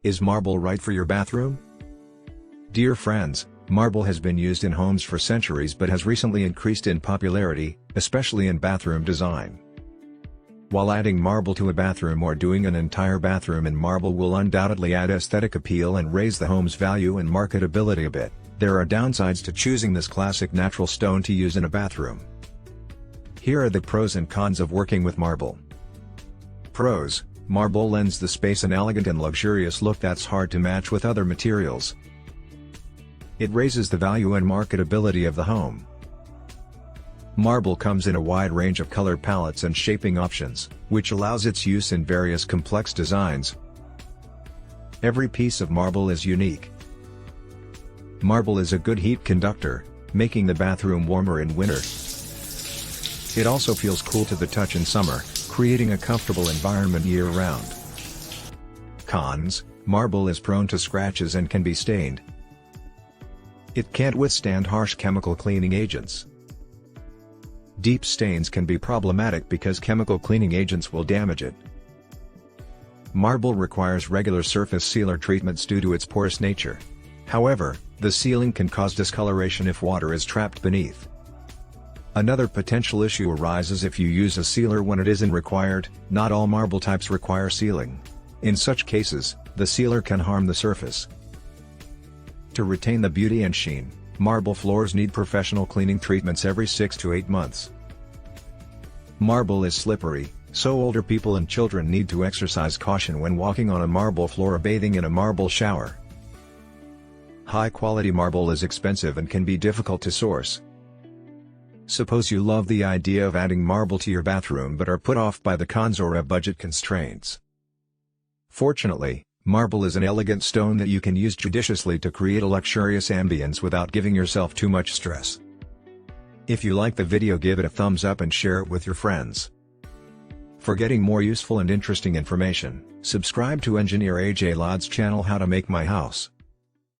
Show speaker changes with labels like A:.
A: Is marble right for your bathroom? Dear friends, marble has been used in homes for centuries but has recently increased in popularity, especially in bathroom design. While adding marble to a bathroom or doing an entire bathroom in marble will undoubtedly add aesthetic appeal and raise the home's value and marketability a bit, there are downsides to choosing this classic natural stone to use in a bathroom. Here are the pros and cons of working with marble. Pros: marble lends the space an elegant and luxurious look that's hard to match with other materials. It raises the value and marketability of the home. Marble comes in a wide range of color palettes and shaping options, which allows its use in various complex designs. Every piece of marble is unique. Marble is a good heat conductor, making the bathroom warmer in winter. It also feels cool to the touch in summer, creating a comfortable environment year-round. Cons: marble is prone to scratches and can be stained. It can't withstand harsh chemical cleaning agents. Deep stains can be problematic because chemical cleaning agents will damage it. Marble requires regular surface sealer treatments due to its porous nature. However, the sealing can cause discoloration if water is trapped beneath. Another potential issue arises if you use a sealer when it isn't required. Not all marble types require sealing. In such cases, the sealer can harm the surface. To retain the beauty and sheen, marble floors need professional cleaning treatments every 6 to 8 months. Marble is slippery, so older people and children need to exercise caution when walking on a marble floor or bathing in a marble shower. High-quality marble is expensive and can be difficult to source. Suppose you love the idea of adding marble to your bathroom but are put off by the cons or budget constraints. Fortunately, marble is an elegant stone that you can use judiciously to create a luxurious ambience without giving yourself too much stress. If you like the video, give it a thumbs up and share it with your friends. For getting more useful and interesting information, subscribe to Engineer AJ Ladd's channel How to Make My House.